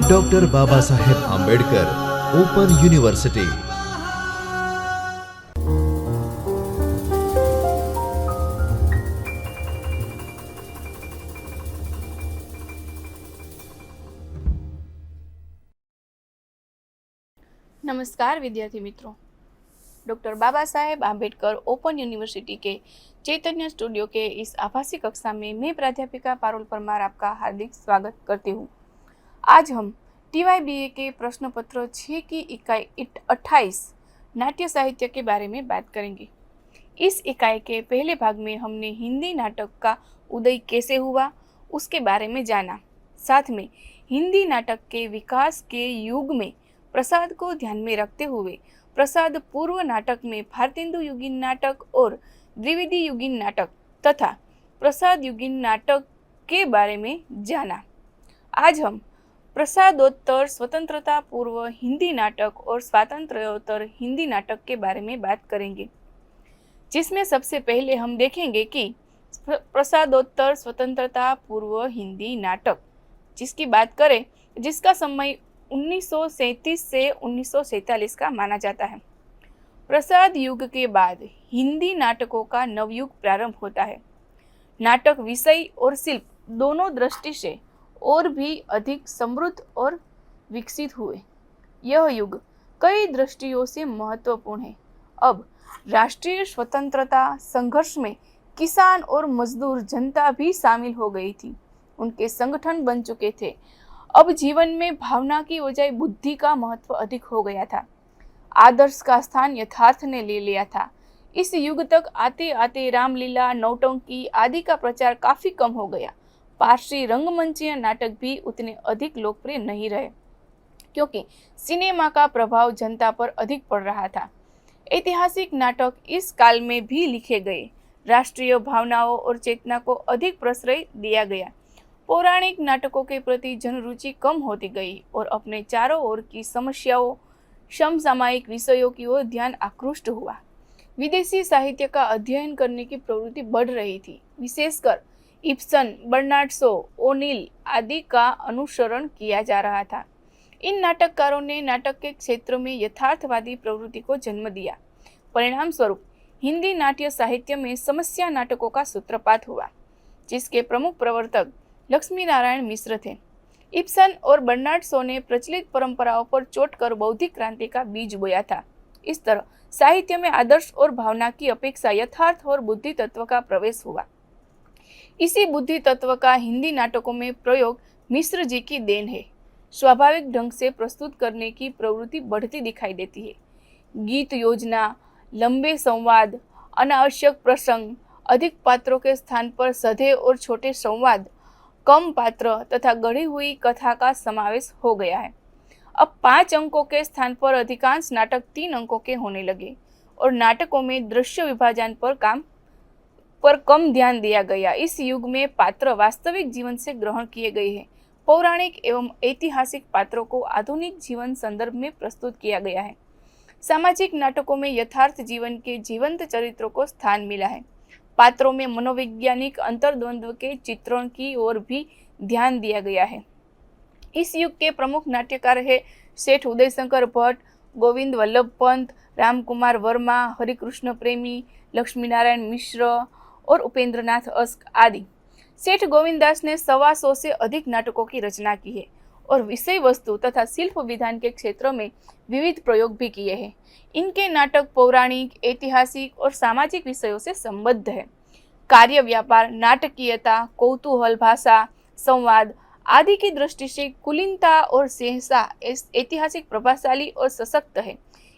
Doctor Baba Saheb Ambedkar open university. नमस्कार विद्यार्थी मित्रों, doctor Baba Saheb Ambedkar open university के चैतन्य स्टूडियो के इस आभासी कक्षा में मैं प्राध्यापिका पारुल परमार आपका हार्दिक स्वागत करती हूँ। आज हम TYBA के प्रश्न पत्र 6 की इकाई 28 नाट्य साहित्य के बारे में बात करेंगे। इस इकाई के पहले भाग में हमने हिंदी नाटक का उदय कैसे हुआ उसके बारे में जाना। साथ में हिंदी नाटक के विकास के युग में प्रसाद को ध्यान में रखते हुए प्रसाद पूर्व नाटक में भारतेंदु युगीन नाटक और द्विवेदी युगीन नाटक तथा प्रसाद युगीन नाटक के बारे में जाना। आज हम प्रसादोत्तर स्वतंत्रता पूर्व हिंदी नाटक और स्वातंत्र्योत्तर हिंदी नाटक के बारे में बात करेंगे, जिसमें सबसे पहले हम देखेंगे कि प्रसादोत्तर स्वतंत्रता पूर्व हिंदी नाटक जिसकी बात करें, जिसका समय 1937 से 1947 का माना जाता है। प्रसाद युग के बाद हिंदी नाटकों का नवयुग प्रारंभ होता है। नाटक विषय और शिल्प दोनों दृष्टि से और भी अधिक समृद्ध और विकसित हुए। यह युग कई दृष्टियों से महत्वपूर्ण है। अब राष्ट्रीय स्वतंत्रता संघर्ष में किसान और मजदूर जनता भी शामिल हो गई थी। उनके संगठन बन चुके थे। अब जीवन में भावना की बजाय बुद्धि का महत्व अधिक हो गया था। आदर्श का स्थान यथार्थ ने ले लिया था। इस युग तक आते आते रामलीला, नौटंकी आदि का प्रचार काफी कम हो गया। पारसी रंगमंचीय नाटक भी उतने अधिक लोकप्रिय नहीं रहे, क्योंकि सिनेमा का प्रभाव जनता पर अधिक पड़ रहा था। ऐतिहासिक नाटक इस काल में भी लिखे गए। राष्ट्रीय भावनाओं और चेतना को अधिक प्रश्रय दिया गया। पौराणिक नाटकों के प्रति जनरुचि कम होती गई और अपने चारों ओर की समस्याओं, समसामयिक विषयों की ओर ध्यान आकृष्ट हुआ। विदेशी साहित्य का अध्ययन करने की प्रवृत्ति बढ़ रही थी। विशेषकर इब्सन, बर्नार्ड शॉ, ओनील आदि का अनुसरण किया जा रहा था। इन नाटककारों ने नाटक के क्षेत्र में यथार्थवादी प्रवृत्ति को जन्म दिया। परिणाम स्वरूप हिंदी नाट्य साहित्य में समस्या नाटकों का सूत्रपात हुआ, जिसके प्रमुख प्रवर्तक लक्ष्मी नारायण मिश्र थे। इब्सन और बर्नार्ड शॉ ने प्रचलित परंपराओं पर चोट कर बौद्धिक क्रांति का बीज बोया था। इस तरह साहित्य में आदर्श और भावना की अपेक्षा यथार्थ और बुद्धि तत्व का प्रवेश हुआ। इसी बुद्धि तत्व का हिंदी नाटकों में प्रयोग मिश्र जी की देन है। स्वाभाविक ढंग से प्रस्तुत करने की प्रवृत्ति बढ़ती दिखाई देती है। गीत योजना, लंबे संवाद, अनावश्यक प्रसंग, अधिक पात्रों के स्थान पर सधे और छोटे संवाद, कम पात्र तथा गढ़ी हुई कथा का समावेश हो गया है। अब 5 अंकों के स्थान पर अधिकांश नाटक 3 अंकों के होने लगे और नाटकों में दृश्य विभाजन पर कम ध्यान दिया गया। इस युग में पात्र वास्तविक जीवन से ग्रहण किए गए हैं। पौराणिक एवं ऐतिहासिक पात्रों को आधुनिक जीवन संदर्भ में प्रस्तुत किया गया है। सामाजिक नाटकों में यथार्थ जीवन के जीवंत चरित्रों को स्थान मिला है। पात्रों में मनोवैज्ञानिक अंतर्द्वंद्व के चित्रण की ओर भी ध्यान दिया गया है। इस युग के प्रमुख नाट्यकार है सेठ उदयशंकर भट्ट, गोविंद वल्लभ पंत, रामकुमार वर्मा, हरिकृष्ण प्रेमी, लक्ष्मी नारायण मिश्र और उपेंद्रनाथ अस्क आदि। सेठ गोविंददास ने 125 से अधिक नाटकों की रचना की है और विषय वस्तु तथा शिल्प विधान के क्षेत्रों में विविध प्रयोग भी किए हैं। इनके नाटक पौराणिक, ऐतिहासिक और सामाजिक विषयों से संबद्ध है। कार्य व्यापार, नाटकीयता, कौतूहल, भाषा, संवाद आदि की दृष्टि से कुलीनता और सहसा ऐतिहासिक प्रभावशाली और सशक्त है।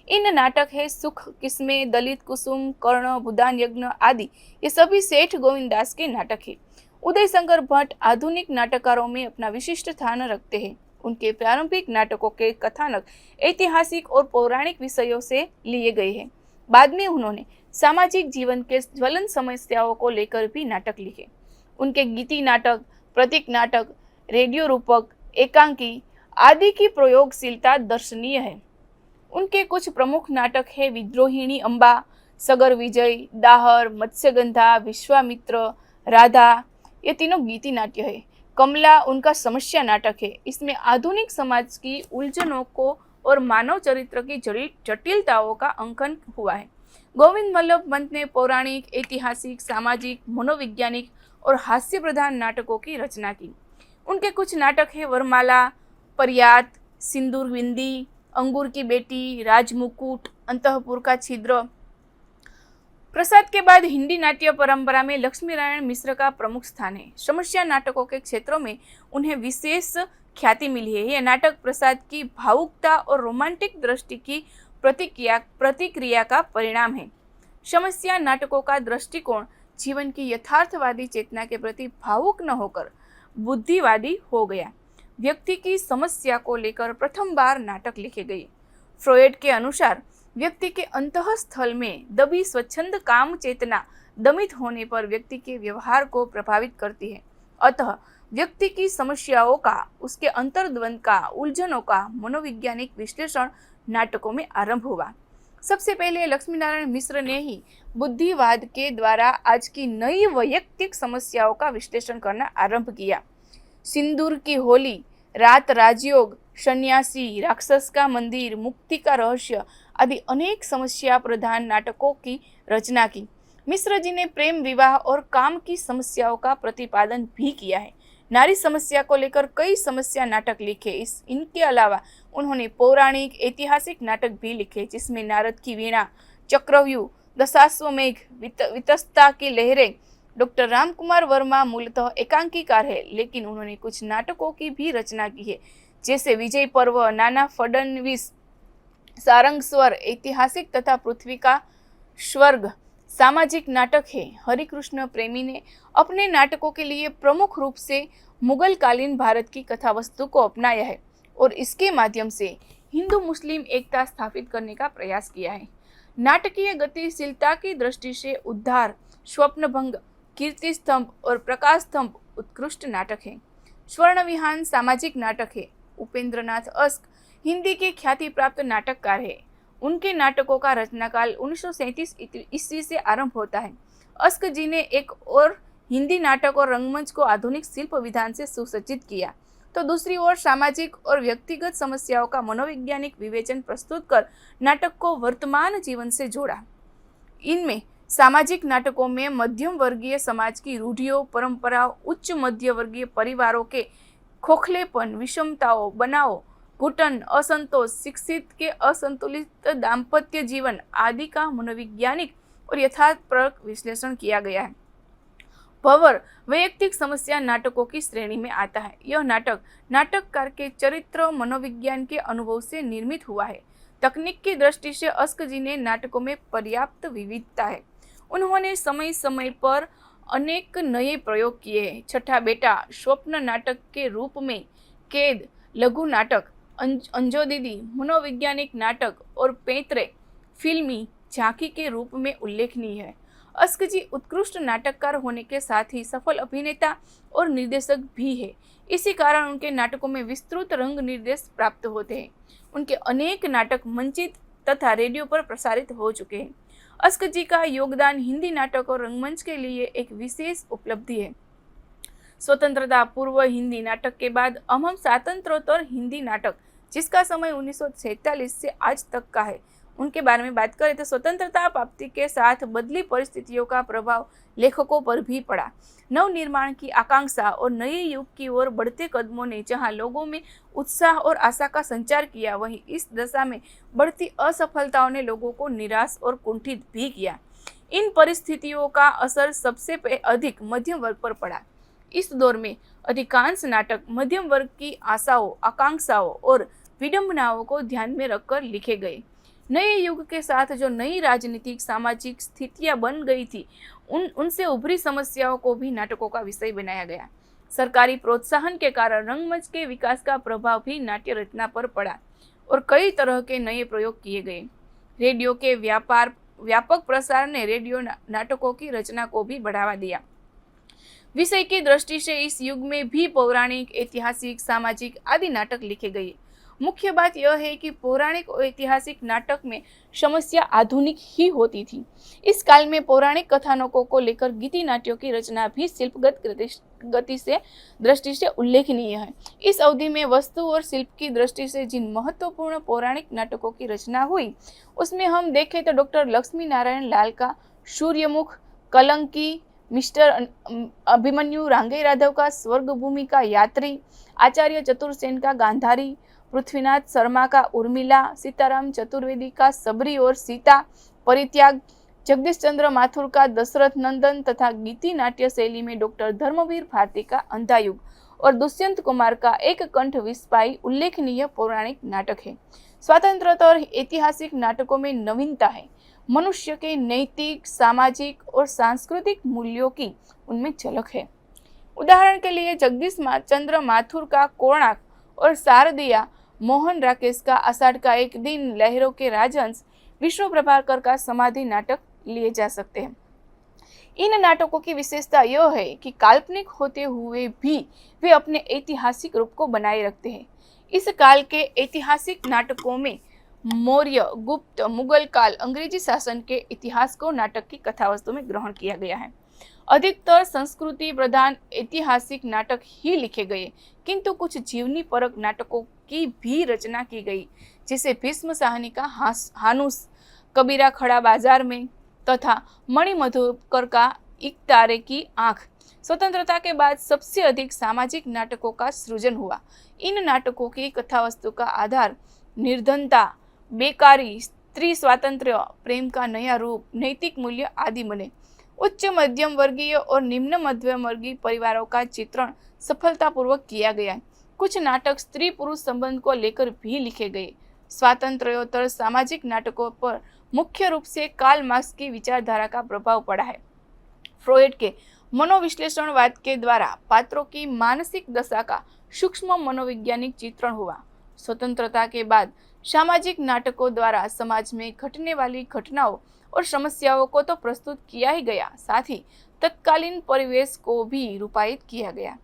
इन नाटक है सुख किस्में, दलित कुसुम, कर्ण, भूदान यज्ञ आदि। ये सभी सेठ गोविंददास के नाटक है। उदय शंकर भट्ट आधुनिक नाटककारों में अपना विशिष्ट स्थान रखते हैं। उनके प्रारंभिक नाटकों के कथानक ऐतिहासिक और पौराणिक विषयों से लिए गए हैं। बाद में उन्होंने सामाजिक जीवन के ज्वलन समस्याओं को लेकर भी नाटक लिखे। उनके गीति नाटक, प्रतीक नाटक, रेडियो रूपक, एकांकी आदि की प्रयोगशीलता दर्शनीय है। उनके कुछ प्रमुख नाटक है विद्रोहिणी अंबा, सगर विजय, दाहर, मत्स्यगंधा, विश्वामित्र, राधा। ये तीनों गीति नाट्य है। कमला उनका समस्या नाटक है। इसमें आधुनिक समाज की उलझनों को और मानव चरित्र की जटिलताओं का अंकन हुआ है। गोविंद वल्लभ पंत ने पौराणिक, ऐतिहासिक, सामाजिक, मनोवैज्ञानिक और हास्य प्रधान नाटकों की रचना की। उनके कुछ नाटक हैं वरमाला, पर्यात, सिंदूर बिंदी, अंगूर की बेटी, राजमुकुट, अंतःपुर का छिद्र। प्रसाद के बाद हिंदी नाट्य परंपरा में लक्ष्मी नारायण मिश्र का प्रमुख स्थान है। समस्या नाटकों के क्षेत्रों में उन्हें विशेष ख्याति मिली है। यह नाटक प्रसाद की भावुकता और रोमांटिक दृष्टि की प्रतिक्रिया का परिणाम है। समस्या नाटकों का दृष्टिकोण जीवन की यथार्थवादी चेतना के प्रति भावुक न होकर बुद्धिवादी हो गया। व्यक्ति की समस्या को लेकर प्रथम बार नाटक लिखे गए। फ्रॉयड के अनुसार व्यक्ति के अंतःस्थल में दबी स्वच्छंद काम चेतना दमित होने पर व्यक्ति के व्यवहार को प्रभावित करती है। अतः व्यक्ति की समस्याओं का, उसके अंतर्द्वंद का, उलझनों का मनोवैज्ञानिक विश्लेषण नाटकों में आरंभ हुआ। सबसे पहले लक्ष्मी नारायण मिश्र ने ही बुद्धिवाद के द्वारा आज की नई वैयक्तिक समस्याओं का विश्लेषण करना आरंभ किया। सिंदूर की होली, रात राजयोग, सन्यासी, राक्षस का मंदिर, मुक्ति का रहस्य आदि अनेक समस्या प्रधान नाटकों की रचना की। मिश्र जी ने प्रेम, विवाह और काम की समस्याओं का प्रतिपादन भी किया है। नारी समस्या को लेकर कई समस्या नाटक लिखे। इनके अलावा उन्होंने पौराणिक, ऐतिहासिक नाटक भी लिखे, जिसमें नारद की वीणा, चक्रव्यूह, दशाश्वमेघ, वितस्ता की लहरें। डॉक्टर रामकुमार वर्मा मूलतः एकांकीकार है, लेकिन उन्होंने कुछ नाटकों की भी रचना की है, जैसे विजय पर्व, नाना फडणवीस, सारंग स्वर, ऐतिहासिक तथा पृथ्वी का स्वर्ग सामाजिक नाटक है। हरिकृष्ण प्रेमी ने अपने नाटकों के लिए प्रमुख रूप से मुगल कालीन भारत की कथा वस्तु को अपनाया है और इसके माध्यम से हिंदू मुस्लिम एकता स्थापित करने का प्रयास किया है। नाटकीय गतिशीलता की दृष्टि से उद्धार, स्वप्नभंग, कीर्ति स्तंभ और प्रकाश स्तंभ उत्कृष्ट नाटक है। स्वर्णविहान सामाजिक नाटक है। उपेंद्रनाथ अस्क हिंदी के ख्याति प्राप्त नाटककार है। उनके नाटकों का रचनाकाल 1937 ईस्वी से आरंभ होता है। अस्क जी ने एक और हिंदी नाटक और रंगमंच को आधुनिक शिल्प विधान से सुसज्जित किया, तो दूसरी ओर सामाजिक और व्यक्तिगत समस्याओं का मनोवैज्ञानिक विवेचन प्रस्तुत कर नाटक को वर्तमान जीवन से जोड़ा। इनमें सामाजिक नाटकों में मध्यम वर्गीय समाज की रूढ़ियों, परंपराओं, उच्च मध्य वर्गीय परिवारों के खोखलेपन, विषमताओं, बनाव, घुटन, असंतोष, शिक्षित के असंतुलित दाम्पत्य जीवन आदि का मनोवैज्ञानिक और यथार्थपरक विश्लेषण किया गया है। भंवर वैयक्तिक समस्या नाटकों की श्रेणी में आता है। यह नाटक नाटककार के चरित्र मनोविज्ञान के अनुभव से निर्मित हुआ है। तकनीक की दृष्टि से अस्क जी ने नाटकों में पर्याप्त विविधता है। उन्होंने समय समय पर अनेक नए प्रयोग किए हैं। छठा बेटा स्वप्न नाटक के रूप में, कैद लघु नाटक, अंजो दीदी मनोवैज्ञानिक नाटक और पैतरे फिल्मी झांकी के रूप में उल्लेखनीय है। अस्क जी उत्कृष्ट नाटककार होने के साथ ही सफल अभिनेता और निर्देशक भी है। इसी कारण उनके नाटकों में विस्तृत रंग निर्देश प्राप्त होते हैं। उनके अनेक नाटक मंचित तथा रेडियो पर प्रसारित हो चुके हैं। अस्क जी का योगदान हिंदी नाटक और रंगमंच के लिए एक विशेष उपलब्धि है। स्वतंत्रता पूर्व हिंदी नाटक के बाद अहम स्वातंत्रोत्तर हिंदी नाटक, जिसका समय 1947 से आज तक का है, उनके बारे में बात करें तो स्वतंत्रता प्राप्ति के साथ बदली परिस्थितियों का प्रभाव लेखकों पर भी पड़ा। नवनिर्माण की आकांक्षा और नए युग की ओर बढ़ते कदमों ने जहां लोगों में उत्साह और आशा का संचार किया, वहीं इस दशा में बढ़ती असफलताओं ने लोगों को निराश और कुंठित भी किया। इन परिस्थितियों का असर सबसे अधिक मध्यम वर्ग पर पड़ा। इस दौर में अधिकांश नाटक मध्यम वर्ग की आशाओं, आकांक्षाओं और विडंबनाओं को ध्यान में रखकर लिखे गए। नए युग के साथ जो नई राजनीतिक सामाजिक स्थितियां बन गई थी, उनसे उभरी समस्याओं को भी नाटकों का विषय बनाया गया। सरकारी प्रोत्साहन के कारण रंगमंच के विकास का प्रभाव भी नाट्य रचना पर पड़ा और कई तरह के नए प्रयोग किए गए। रेडियो के व्यापक प्रसार ने रेडियो नाटकों की रचना को भी बढ़ावा दिया। विषय की दृष्टि से इस युग में भी पौराणिक, ऐतिहासिक, सामाजिक आदि नाटक लिखे गए। मुख्य बात यह है कि पौराणिक और ऐतिहासिक नाटक में समस्या आधुनिक ही होती थी। इस काल में पौराणिक कथानकों को लेकर गीति नाट्यों की रचना भी शिल्पगत गति से दृष्टि से उल्लेखनीय है। इस अवधि में वस्तु और शिल्प की दृष्टि से जिन महत्वपूर्ण पौराणिक नाटकों की रचना हुई उसमें हम देखें तो डॉक्टर लक्ष्मी नारायण लाल का सूर्यमुख, कलंकी, मिस्टर अभिमन्यु, रांगे राघव का स्वर्ग भूमि का यात्री, आचार्य चतुर्सेन का गांधारी, पृथ्वीनाथ शर्मा का उर्मिला, सीताराम चतुर्वेदी का सबरी और सीता, परित्याग, जगदीश चंद्र माथुर का दशरथ नंदन तथा गीति नाट्य शैली में डॉक्टर धर्मवीर भारती का अंधायुग और दुष्यंत कुमार का एक कंठ विस्पाई उल्लेखनीय पौराणिक नाटक है। स्वतंत्रता और ऐतिहासिक नाटकों में नवीनता है। मनुष्य के नैतिक, सामाजिक और सांस्कृतिक मूल्यों की उनमें झलक है। उदाहरण के लिए जगदीश चंद्र माथुर का कोणार्क और शारदिया, मोहन राकेश का आषाढ़ का एक दिन, लहरों के राजहंस, विष्णु प्रभाकर का समाधि नाटक लिए जा सकते हैं। इन नाटकों की विशेषता यह है कि काल्पनिक होते हुए भी वे अपने ऐतिहासिक रूप को बनाए रखते हैं। इस काल के ऐतिहासिक नाटकों में मौर्य, गुप्त, मुगल काल, अंग्रेजी शासन के इतिहास को नाटक की कथावस्तु में ग्रहण किया गया है। अधिकतर संस्कृति प्रधान ऐतिहासिक नाटक ही लिखे गए, किंतु कुछ जीवनी परक नाटकों की भी रचना की गई, जैसे भीष्म साहनी का हानुस, कबीरा खड़ा बाजार में तथा मणिमधुकर का एक तारे की आंख। स्वतंत्रता के बाद सबसे अधिक सामाजिक नाटकों का सृजन हुआ। इन नाटकों की कथावस्तु का आधार निर्धनता, बेकारी, स्त्री स्वातंत्र्य, प्रेम का नया रूप, नैतिक मूल्य आदि बने। उच्च मध्यम वर्गीय और निम्न मध्यम वर्गीय परिवारों का चित्रण सफलतापूर्वक किया गया। कुछ नाटक स्त्री पुरुष संबंध को लेकर भी लिखे गए। स्वातंत्र्योत्तर सामाजिक नाटकों पर मुख्य रूप से कार्ल मार्क्स की विचारधारा का प्रभाव पड़ा है। फ्रॉयड के मनोविश्लेषणवाद के द्वारा पात्रों की मानसिक दशा का सूक्ष्म मनोवैज्ञानिक चित्रण हुआ। स्वतंत्रता के बाद सामाजिक नाटकों द्वारा समाज में घटने वाली घटनाओं और समस्याओं को तो प्रस्तुत किया ही गया, साथ ही तत्कालीन परिवेश को भी रूपायित किया गया।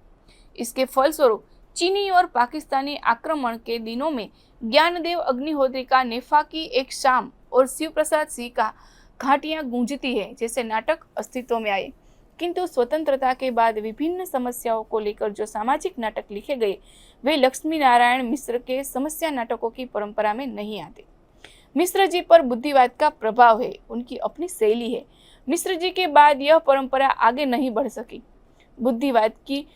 इसके फलस्वरूप चीनी और पाकिस्तानी आक्रमण के दिनों में ज्ञानदेव अग्निहोत्री का नेफा की एक शाम और शिव प्रसाद सिंह का घाटियां गूंजती है जैसे नाटक अस्तित्व में आए। किंतु स्वतंत्रता के बाद विभिन्न समस्याओं को लेकर जो सामाजिक नाटक लिखे गए वे लक्ष्मी नारायण मिश्र के समस्या नाटकों की परंपरा में नहीं आते। मिश्र जी पर बुद्धिवाद का प्रभाव है, उनकी अपनी शैली है। मिश्र जी के बाद यह परंपरा आगे नहीं बढ़ सकी। बुद्धिवाद की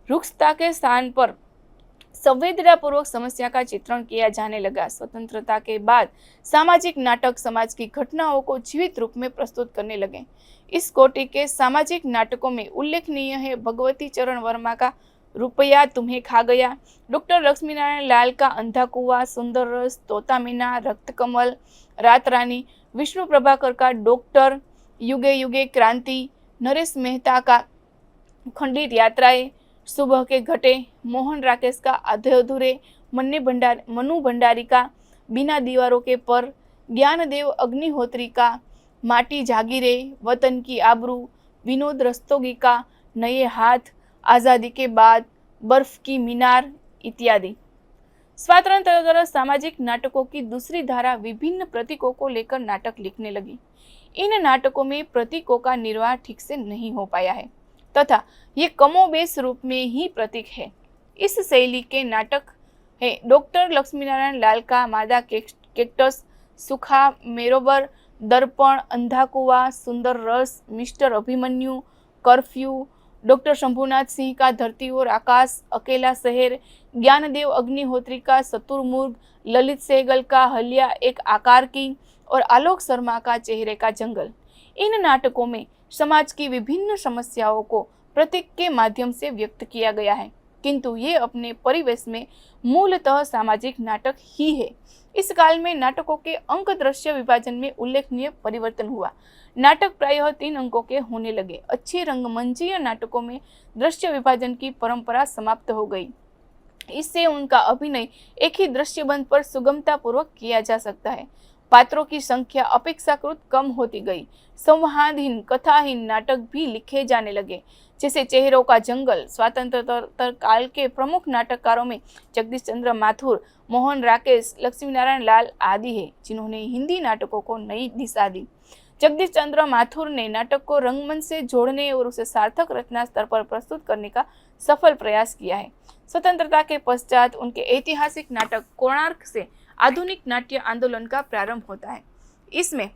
रुक्षता के स्थान पर संवेदनापूर्वक समस्या का चित्रण किया जाने लगा। स्वतंत्रता के बाद सामाजिक नाटक समाज की घटनाओं को जीवित रूप में प्रस्तुत करने लगे। इस कोटि के सामाजिक नाटकों में उल्लेखनीय है भगवती चरण वर्मा का रुपया तुम्हें खा गया, डॉक्टर लक्ष्मी नारायण लाल का अंधा कुआं, सुंदर रस, तोता मीना, रक्त कमल, रात रानी, विष्णु प्रभाकर का डॉक्टर, युगे युगे क्रांति, नरेश मेहता का खंडित यात्राएं, सुबह के घटे, मोहन राकेश का आधे अधूरे, मनु भंडारी का बिना दीवारों के पर, ज्ञानदेव अग्निहोत्री का माटी जागीरे, वतन की आबरू, विनोद रस्तोगी का नए हाथ, आज़ादी के बाद, बर्फ की मीनार इत्यादि। स्वातंत्र्योत्तर सामाजिक नाटकों की दूसरी धारा विभिन्न प्रतीकों को लेकर नाटक लिखने लगी। इन नाटकों में प्रतीकों का निर्वाह ठीक से नहीं हो पाया है तथा ये कमोबेश रूप में ही प्रतीक है। इस शैली के नाटक है डॉक्टर लक्ष्मीनारायण लाल का मादा कैक्टस, सुखा मेरोबर, दर्पण, अंधा कुआं, सुंदर रस, mister Abhimanyu, curfew, doctor Shambhunath Singh का धरती और आकाश, अकेला शहर, ज्ञानदेव अग्निहोत्री का शतुरमुर्ग, ललित सहगल का हल्या एक आकार की और आलोक शर्मा का चेहरे का जंगल। इन नाटकों में समाज की विभिन्न समस्याओं को प्रतीक के माध्यम से व्यक्त किया गया है, किंतु ये अपने परिवेश में मूलतः सामाजिक नाटक ही है। इस काल में नाटकों के अंक दृश्य विभाजन में उल्लेखनीय परिवर्तन हुआ। नाटक प्रायः 3 अंकों के होने लगे। अच्छी रंगमंचीय नाटकों में दृश्य विभाजन की परंपरा समाप्त हो गई। इससे उनका अभिनय एक ही दृश्यबंध पर सुगमता पूर्वक किया जा सकता है। पात्रों की संख्या अपेक्षाकृत कम होती गई। संवादहीन कथाहीन नाटक भी लिखे जाने लगे, जैसे चेहरों का जंगल। स्वातंत्रोत्तर काल के प्रमुख नाटककारों में जगदीश चंद्र माथुर, मोहन राकेश, लक्ष्मी नारायण लाल आदि हैं, जिन्होंने हिंदी नाटकों को नई दिशा दी। जगदीश चंद्र माथुर ने नाटक को रंगमंच से जोड़ने और उसे सार्थक रचना स्तर पर प्रस्तुत करने का सफल प्रयास किया है। स्वतंत्रता के पश्चात उनके ऐतिहासिक नाटक कोणार्क से आधुनिक नाट्य आंदोलन का प्रारंभ होता है। इसमें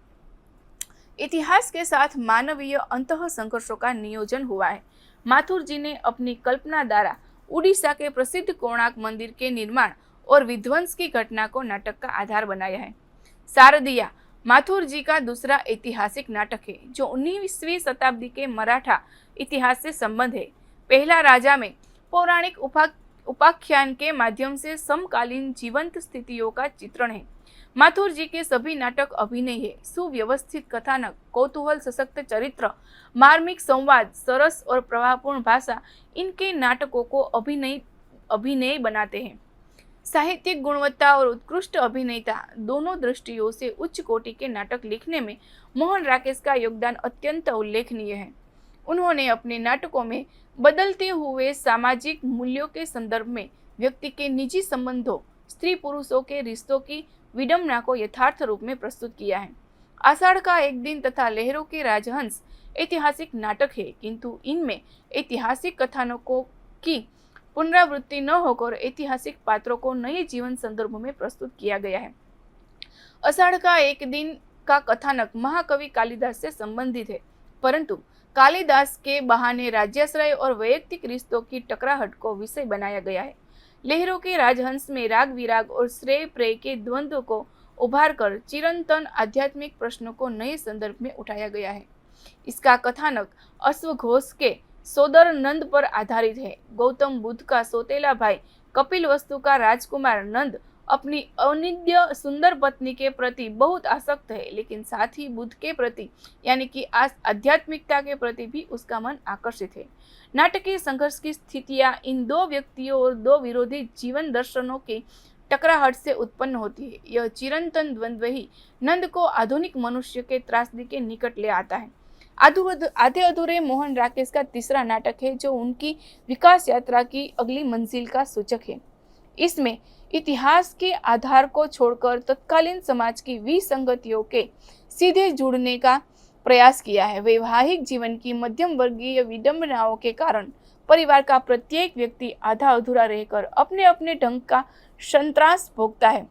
इतिहास के साथ मानवीय अंतः संघर्षों का नियोजन हुआ है। माथुर जी ने अपनी कल्पना द्वारा उड़ीसा के प्रसिद्ध कोणार्क मंदिर के निर्माण और विध्वंस की घटना को नाटक का आधार बनाया है। शारदिया माथुर जी का दूसरा ऐतिहासिक नाटक है, जो 19वीं शताब्दी के मराठा इतिहास से संबंध है। पहला राजा में पौराणिक उपाख्यान के माध्यम से समकालीन जीवंत स्थितियों का चित्रण है। माथुर जी के सभी नाटक अभिनय है। सुव्यवस्थित कथानक, कौतूहल सशक्त चरित्र, मार्मिक संवाद, सरस और प्रभावपूर्ण भाषा इनके नाटकों को अभिनय बनाते हैं। साहित्यिक गुणवत्ता और उत्कृष्ट अभिनेता दोनों दृष्टियों से उच्च कोटि के नाटक लिखने में मोहन राकेश का योगदान अत्यंत उल्लेखनीय है। उन्होंने अपने नाटकों में बदलते हुए सामाजिक मूल्यों के संदर्भ में व्यक्ति के निजी संबंधों, स्त्री पुरुषों के रिश्तों की विडंबना को यथार्थ रूप में प्रस्तुत किया है। आषाढ़ का एक दिन तथा लहरों के राजहंस ऐतिहासिक नाटक है, किंतु इनमें ऐतिहासिक कथानकों की पुनरावृत्ति न होकर ऐतिहासिक पात्रों को नए जीवन संदर्भ में प्रस्तुत किया गया है। आषाढ़ का एक दिन का कथानक महाकवि कालिदास से संबंधित है, परंतु कालिदास के बहाने राज्याश्रय और वैयक्तिक रिश्तों की टकराहट को विषय बनाया गया है। लहरों के राजहंस में राग विराग और श्रेय प्रेय के द्वंद्व को उभार कर चिरंतन आध्यात्मिक प्रश्नों को नए संदर्भ में उठाया गया है। इसका कथानक अश्वघोष के सोदर नंद पर आधारित है। गौतम बुद्ध का सौतेला भाई कपिल वस्तु का राजकुमार नंद अपनी अनिद्य सुंदर पत्नी के प्रति बहुत आसक्त है, लेकिन साथ ही बुद्ध के प्रति यानी कि आध्यात्मिकता के प्रति भी उसका मन आकर्षित है। नाटकीय संघर्ष की स्थितियां इन दो व्यक्तियों और दो विरोधी जीवन दर्शनों की टकराहट से उत्पन्न होती है। यह चिरंतन द्वंद्व ही नंद को आधुनिक मनुष्य के त्रासदी के निकट ले आता है। आधे अधूरे मोहन राकेश का तीसरा नाटक है, जो उनकी विकास यात्रा की अगली मंजिल का सूचक है। इसमें इतिहास के आधार को छोड़कर तत्कालीन समाज की विसंगतियों के सीधे जुड़ने का प्रयास किया है। वैवाहिक जीवन की मध्यम वर्गीय विडंबनाओं के कारण परिवार का प्रत्येक व्यक्ति आधा अधूरा रहकर अपने अपने ढंग का संत्रास भोगता है।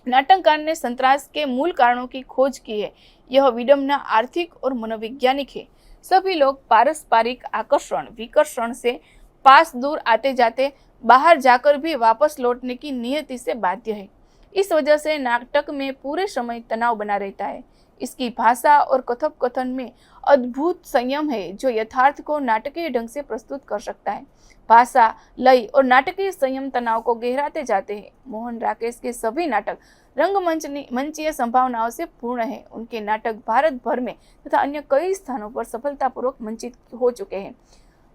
नाटककार ने संत्रास के मूल कारणों की खोज की है। यह विडंबना आर्थिक और मनोवैज्ञानिक है। सभी लोग पारस्परिक आकर्षण विकर्षण से पास दूर आते जाते बाहर जाकर भी वापस लौटने की नियति से बाध्य है। इस वजह से नाटक में पूरे समय तनाव बना रहता है। इसकी भाषा और कथोपकथन में अद्भुत संयम है, जो यथार्थ को नाटकीय ढंग से प्रस्तुत कर सकता है। भाषा, लय और नाटकीय संयम तनाव को गहराते जाते हैं। मोहन राकेश के सभी नाटक मंचीय संभावनाओं से पूर्ण है। उनके नाटक भारत भर में तथा अन्य कई स्थानों पर सफलतापूर्वक मंचित हो चुके हैं।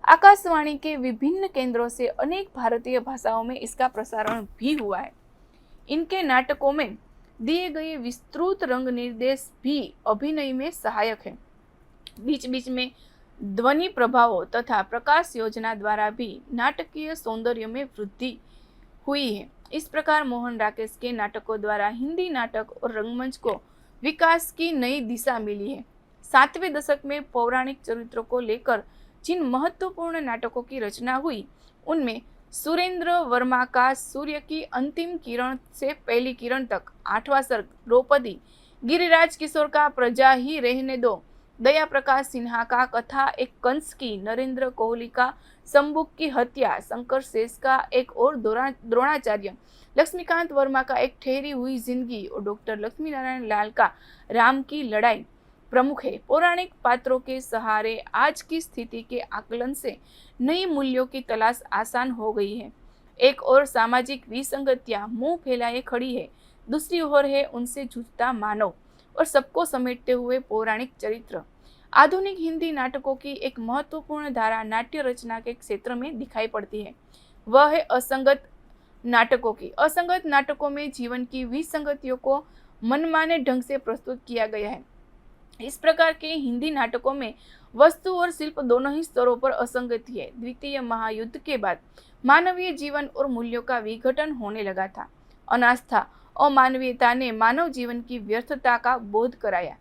आकाशवाणी के विभिन्न केंद्रों से अनेक भारतीय भाषाओं में इसका प्रसारण भी हुआ है। इनके नाटकों में दिए गए विस्तृत रंग निर्देश भी अभिनय में सहायक है। बीच बीच में ध्वनि प्रभावों तथा प्रकाश योजना द्वारा भी नाटकीय सौंदर्य में वृद्धि हुई है। इस प्रकार मोहन राकेश के नाटकों द्वारा हिंदी नाटक और रंगमंच को विकास की नई दिशा मिली है। 7वें दशक में पौराणिक चरित्रों को लेकर जिन महत्वपूर्ण नाटकों की रचना हुई, उनमें सुरेंद्र वर्मा का सूर्य की अंतिम किरण से पहली किरण तक, 8वां सर्ग द्रौपदी, गिरिराज किशोर का प्रजा ही रहने दो, दया प्रकाश सिन्हा का कथा एक कंस की, नरेंद्र कोहली का संबुक की हत्या, शंकर शेष का एक और द्रोणाचार्य, लक्ष्मीकांत वर्मा का एक ठहरी हुई जिंदगी और डॉक्टर लक्ष्मी नारायण लाल का राम की लड़ाई प्रमुख है। पौराणिक पात्रों के सहारे आज की स्थिति के आकलन से नई मूल्यों की तलाश आसान हो गई है। एक और सामाजिक विसंगतियां मुंह फैलाए खड़ी है, दूसरी ओर है उनसे जूझता मानव और सबको समेटते हुए पौराणिक चरित्र। आधुनिक हिंदी नाटकों की एक महत्वपूर्ण धारा नाट्य रचना के क्षेत्र में दिखाई पड़ती है। वह है असंगत नाटकों की। असंगत नाटकों में जीवन की विसंगतियों को मनमाने ढंग से प्रस्तुत किया गया है। इस प्रकार के हिंदी नाटकों में वस्तु और शिल्प दोनों ही स्तरों पर असंगति है। द्वितीय महायुद्ध के बाद मानवीय जीवन और मूल्यों का विघटन होने लगा था। अनास्था और मानवीयता ने मानव जीवन की व्यर्थता का बोध कराया,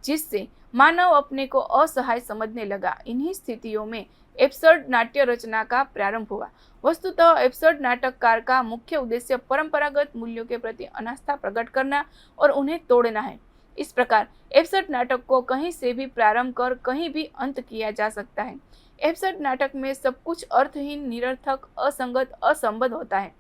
जिससे मानव अपने को असहाय समझने लगा। इन्हीं स्थितियों में एब्सर्ड नाट्य रचना का प्रारंभ हुआ। वस्तुतः एब्सर्ड नाटककार का मुख्य उद्देश्य परंपरागत मूल्यों के प्रति अनास्था प्रकट करना और उन्हें तोड़ना है। इस प्रकार एब्सर्ड नाटक को कहीं से भी प्रारंभ कर कहीं भी अंत किया जा सकता है। एब्सर्ड नाटक में सब कुछ अर्थहीन, निरर्थक, असंगत, असंबद्ध होता है।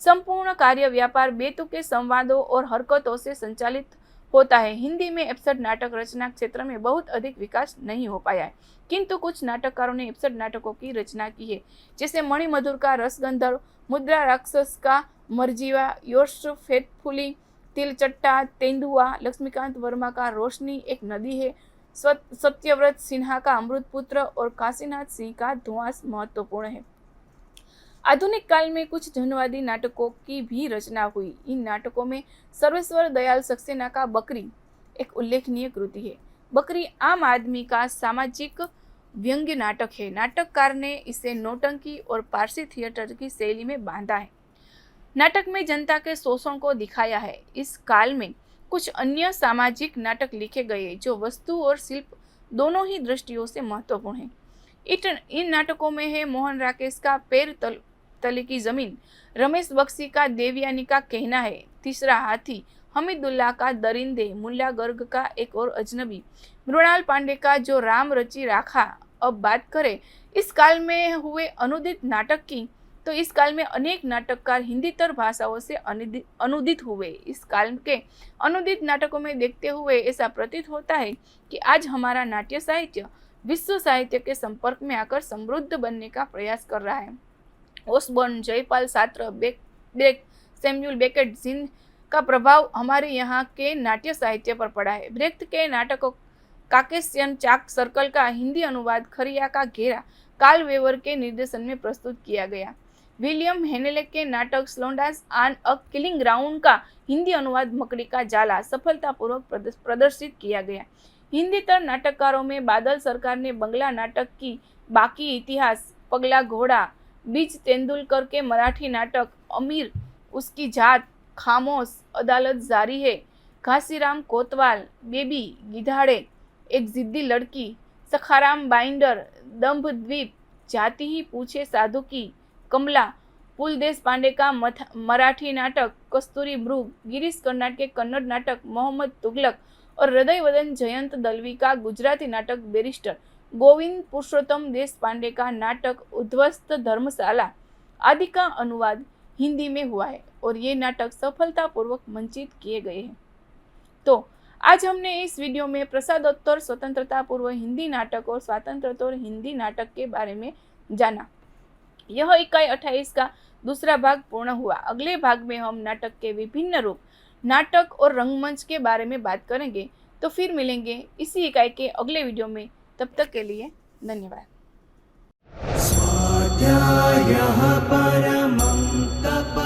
संपूर्ण कार्य व्यापार बेतुके संवादों और हरकतों से संचालित होता है। हिंदी में एब्सर्ड नाटक रचना क्षेत्र में बहुत अधिक विकास नहीं हो पाया है, किंतु कुछ नाटककारों ने एब्सर्ड नाटकों की रचना की है, जैसे मणिमधुर का रसगंधर्व, मुद्रा राक्षस का मरजीवा, योर्स फेथफुली, तिलचट्टा, तेंदुआ, लक्ष्मीकांत वर्मा का रोशनी एक नदी है, सत्यव्रत सिन्हा का अमृतपुत्र और काशीनाथ सिंह का धुआंस महत्वपूर्ण है। आधुनिक काल में कुछ जनवादी नाटकों की भी रचना हुई। इन नाटकों में सर्वेश्वर दयाल सक्सेना का बकरी एक उल्लेखनीय कृति है। बकरी आम आदमी का सामाजिक व्यंग्य नाटक है। नाटककार ने इसे नौटंकी और पारसी थिएटर की शैली में बांधा है। नाटक में जनता के शोषण को दिखाया है। इस काल में कुछ अन्य सामाजिक नाटक लिखे गए जो वस्तु और शिल्प दोनों ही दृष्टियों से महत्वपूर्ण है। इन नाटकों में है मोहन राकेश का पैर तले की जमीन, रमेश बख्शी का देवयानी का कहना है, तीसरा हाथी, हमीदुल्लाह का दरिंदे, मुल्ला गर्ग का एक और अजनबी, मृणाल पांडे का जो राम रची राखा। अब बात करें इस काल में हुए अनुदित नाटक की, तो इस काल में अनेक नाटककार हिंदीतर भाषाओं से अनुदित हुए। इस काल के अनुदित नाटकों में देखते हुए ऐसा प्रतीत होता है कि आज हमारा नाट्य साहित्य विश्व साहित्य के संपर्क में आकर समृद्ध बनने का प्रयास कर रहा है। ओसबर्न, जयपाल सात्र, सैमुअल बेकेट, जिन का प्रभाव हमारे यहाँ के नाट्य साहित्य पर पड़ा है। ब्रेख्त के नाटकों काकेशियन चाक सर्कल का हिंदी अनुवाद खरिया का घेरा कार्ल वेवर के निर्देशन में प्रस्तुत किया गया। विलियम हेनेले के नाटक स्लोंडास ऑन अ किलिंग ग्राउंड का हिंदी अनुवाद मकड़ी का जाला सफलतापूर्वक प्रदर्शित किया गया। हिंदीतर नाटककारों में बादल सरकार ने बंगला नाटक की बाकी इतिहास, पगला घोड़ा, बीज तेंदुलकर के मराठी नाटक अमीर, उसकी जात, खामोश, अदालत जारी है, घासीराम कोतवाल, बेबी, गिधाड़े, एक जिद्दी लड़की, सखाराम बाइंडर, दंभ द्वीप, जाति ही पूछे साधु की, कमला, पुल देश पांडे का मराठी नाटक कस्तूरी मृग, गिरीश कर्नाड के कन्नड़ नाटक मोहम्मद तुगलक और हृदय वदन जयंत दलवी का गुजराती नाटक बैरिस्टर, गोविंद पुरुषोत्तम देश पांडे का नाटक उद्ध्वस्त धर्मशाला आदि का अनुवाद हिंदी में हुआ है और ये नाटक सफलतापूर्वक मंचित किए गए हैं। तो आज हमने इस वीडियो में प्रसादोत्तर स्वतंत्रता पूर्व हिंदी नाटक और स्वातंत्रोत्तर हिंदी नाटक के बारे में जाना। यह इकाई 28 का दूसरा भाग पूर्ण हुआ। अगले भाग में हम नाटक के विभिन्न रूप, नाटक और रंगमंच के बारे में बात करेंगे। तो फिर मिलेंगे इसी इकाई के अगले वीडियो में। तब तक के लिए धन्यवाद। स्वाध्यायः परमं तप